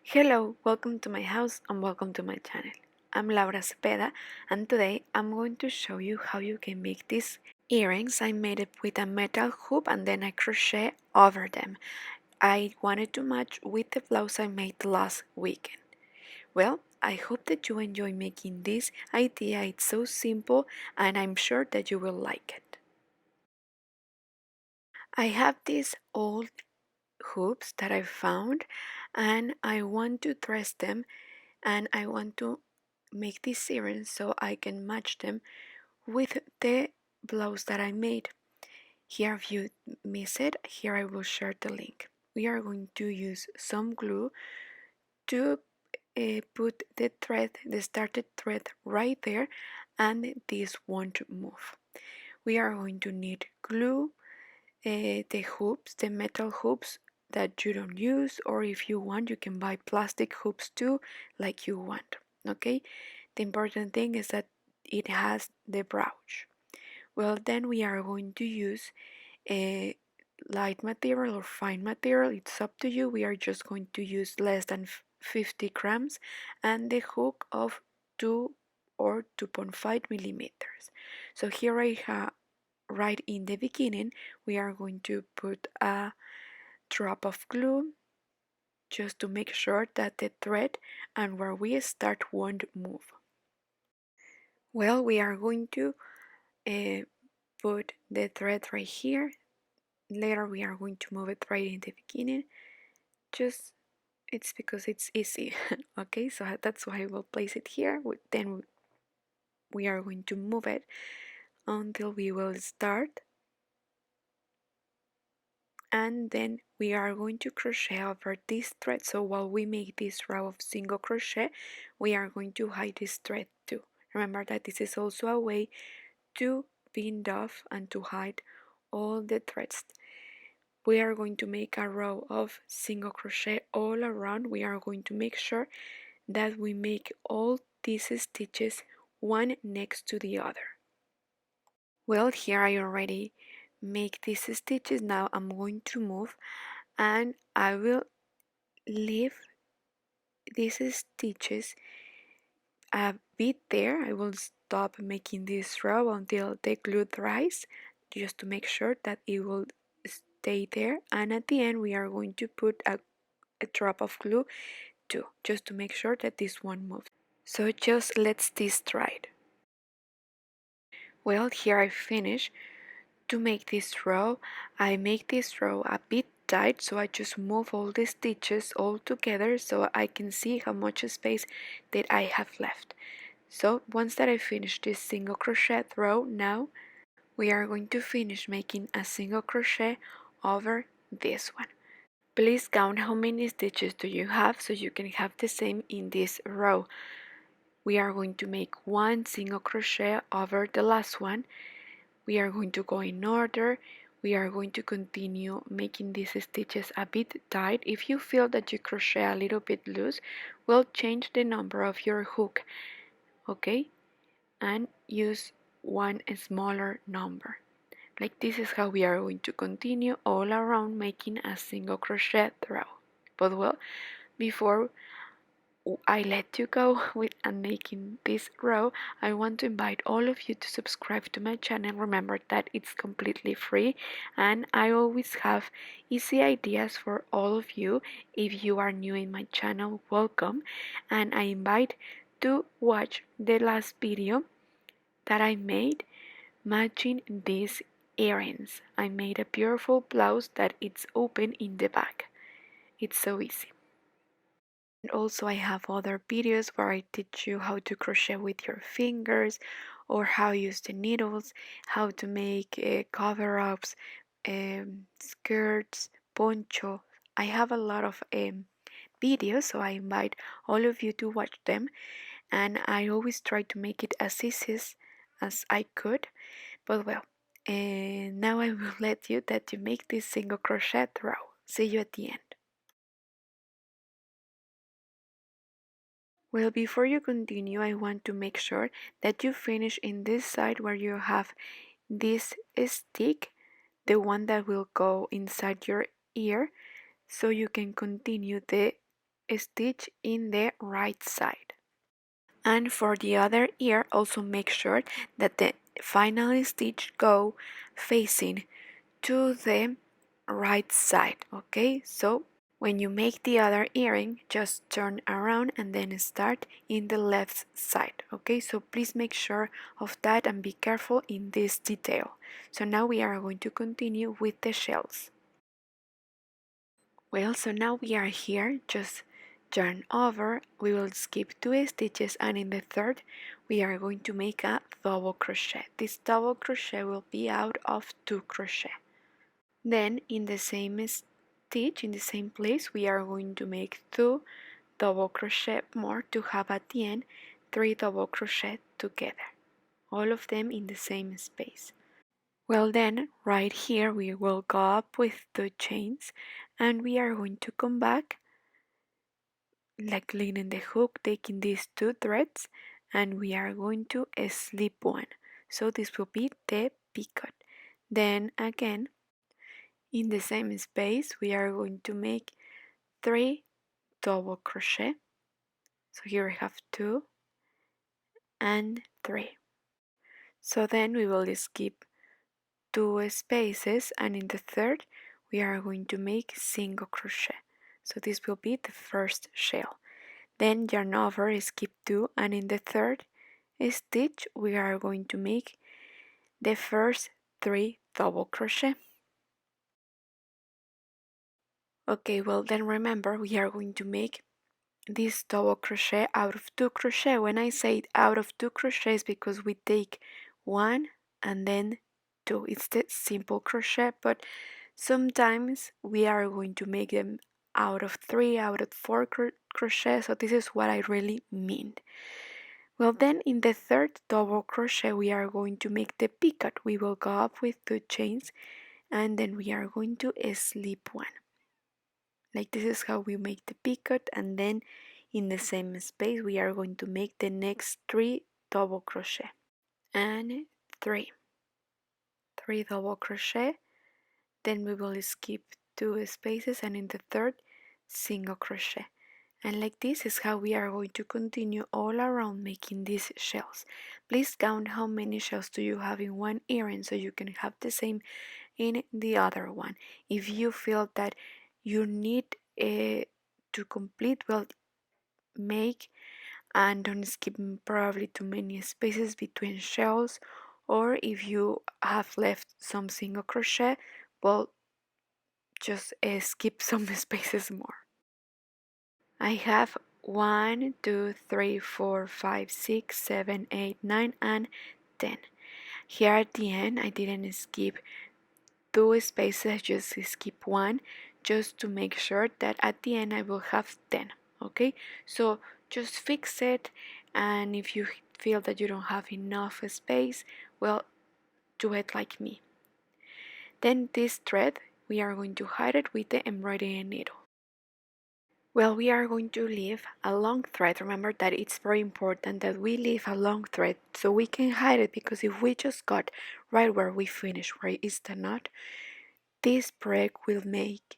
Hello, welcome to my house and welcome to my channel. I'm Laura Cepeda and today I'm going to show you how you can make these earrings. I made it with a metal hoop and then I crochet over them. I wanted to match with the blouse I made last weekend. Well, I hope that you enjoy making this idea. It's so simple and I'm sure that you will like it. I have these old hoops that I found and I want to dress them and I want to make these earrings so I can match them with the blouse that I made. Here if you miss it, here I will share the link. We are going to use some glue to put the thread, the started thread right there, and this won't move. We are going to need glue, the hoops, the metal hoops that you don't use, or if you want you can buy plastic hoops too, like you want. Okay, the important thing is that it has the brooch. Well, then we are going to use a light material or fine material, it's up to you. We are just going to use less than 50 grams and the hook of 2 or 2.5 millimeters. So here I have, right in the beginning, we are going to put a drop of glue just to make sure that the thread and where we start won't move. Well, we are going to uh, put the thread right here. Later we are going to move it right in the beginning. Just it's because it's easy. Okay, so that's why we'll place it here. Then we are going to move it until we will start, and then we are going to crochet over this thread. So while we make this row of single crochet, we are going to hide this thread too. Remember that this is also a way to bind off and to hide all the threads. We are going to make a row of single crochet all around. We are going to make sure that we make all these stitches one next to the other. Well, here I already make these stitches. Now I'm going to move and I will leave these stitches a bit there. I will stop making this row until the glue dries, just to make sure that it will stay there, and at the end we are going to put a drop of glue too, just to make sure that this one moves. So just let this dry. Well, here I finish. To make this row, I make this row a bit tight, so I just move all the stitches all together so I can see how much space that I have left. So once that I finish this single crochet row, now we are going to finish making a single crochet over this one. Please count how many stitches do you have so you can have the same in this row. We are going to make one single crochet over the last one. We are going to go in order. We are going to continue making these stitches a bit tight. If you feel that you crochet a little bit loose, we'll change the number of your hook, okay? And use one smaller number. Like this is how we are going to continue all around making a single crochet row. But well, before I let you go with and making this row, I want to invite all of you to subscribe to my channel. Remember that it's completely free and I always have easy ideas for all of you. If you are new in my channel, welcome, and I invite to watch the last video that I made matching these earrings. I made a beautiful blouse that it's open in the back. It's so easy. And also I have other videos where I teach you how to crochet with your fingers or how to use the needles, how to make cover-ups, skirts, poncho. I have a lot of videos, so I invite all of you to watch them, and I always try to make it as easy as I could. But well, now I will let you that you make this single crochet row. See you at the end. Well, before you continue, I want to make sure that you finish in this side where you have this stick, the one that will go inside your ear, so you can continue the stitch in the right side. And for the other ear, also make sure that the final stitch go facing to the right side. Okay, so when you make the other earring, just turn around and then start in the left side. Okay, so please make sure of that and be careful in this detail. So now we are going to continue with the shells. Well, so now we are here, just turn over, we will skip 2 stitches, and in the third we are going to make a double crochet. This double crochet will be out of 2 crochet. Then in the same stitch, in the same place, we are going to make 2 double crochet more to have at the end 3 double crochet together, all of them in the same space. Well, then right here we will go up with 2 chains, and we are going to come back like leaning the hook, taking these 2 threads, and we are going to slip one. So this will be the picot. Then again in the same space we are going to make 3 double crochet. So here we have 2 and 3. So then we will skip 2 spaces, and in the third we are going to make single crochet. So this will be the first shell. Then yarn over, skip 2, and in the third stitch we are going to make the first 3 double crochet. Okay, well then remember we are going to make this double crochet out of 2 crochet. When I say out of 2 crochets, because we take 1 and then 2. It's the simple crochet, but sometimes we are going to make them out of 3, out of 4 crochet, so this is what I really mean. Well, then in the third double crochet we are going to make the picot. We will go up with 2 chains, and then we are going to slip one. Like this is how we make the picot, and then in the same space we are going to make the next 3 double crochet. And 3 double crochet. Then we will skip 2 spaces, and in the third single crochet. And like this is how we are going to continue all around making these shells. Please count how many shells do you have in one earring, so you can have the same in the other one. If you feel that you need to complete, well, make and don't skip probably too many spaces between shells, or if you have left some single crochet, well, just skip some spaces more. I have 1, 2, 3, 4, 5, 6, 7, 8, 9, and 10. Here at the end I didn't skip 2 spaces, I just skip 1, just to make sure that at the end I will have 10. Okay, so just fix it, and if you feel that you don't have enough space, well, do it like me. Then this thread we are going to hide it with the embroidery needle. Well, we are going to leave a long thread. Remember that it's very important that we leave a long thread so we can hide it, because if we just got right where we finish, where is the knot, this break will make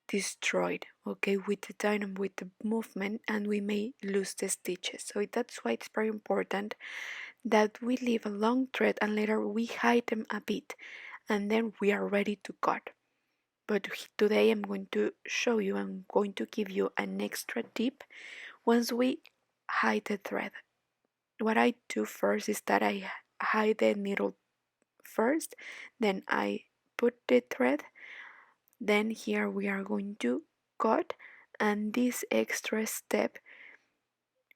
destroyed, okay, with the time and with the movement, and we may lose the stitches. So that's why it's very important that we leave a long thread and later we hide them a bit, and then we are ready to cut. But today I'm going to show you, I'm going to give you an extra tip. Once we hide the thread, what I do first is that I hide the needle first, then I put the thread, then here we are going to cut, and this extra step,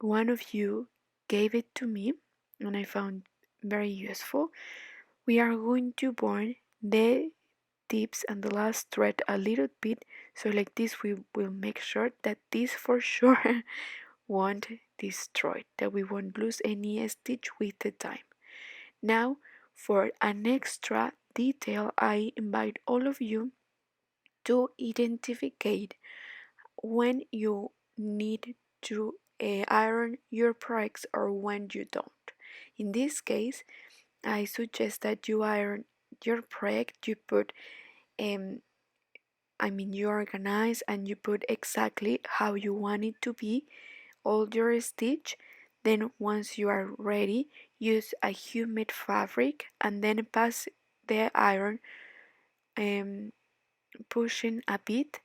one of you gave it to me and I found very useful. We are going to burn the tips and the last thread a little bit, so like this we will make sure that this for sure won't destroy, that we won't lose any stitch with the time. Now for an extra detail, I invite all of you to identify when you need to iron your products or when you don't. In this case, I suggest that you iron your project, you put you organize and you put exactly how you want it to be, all your stitch. Then once you are ready, use a humid fabric and then pass the iron, um, pushing a bit,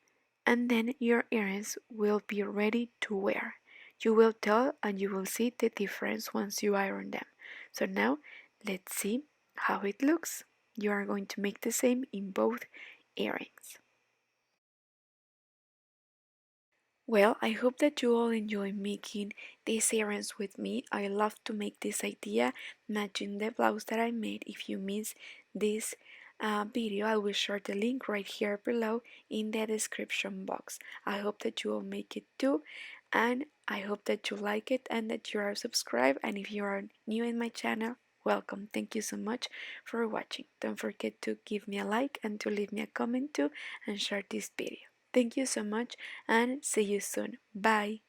and then your earrings will be ready to wear. You will tell and you will see the difference once you iron them. So now let's see how it looks. You are going to make the same in both earrings. Well, I hope that you all enjoy making these earrings with me. I love to make this idea matching the blouse that I made. If you missed this video, I will share the link right here below in the description box. I hope that you will make it too, and I hope that you like it and that you are subscribed. And if you are new in my channel, welcome. Thank you so much for watching. Don't forget to give me a like and to leave me a comment too and share this video. Thank you so much and see you soon. Bye.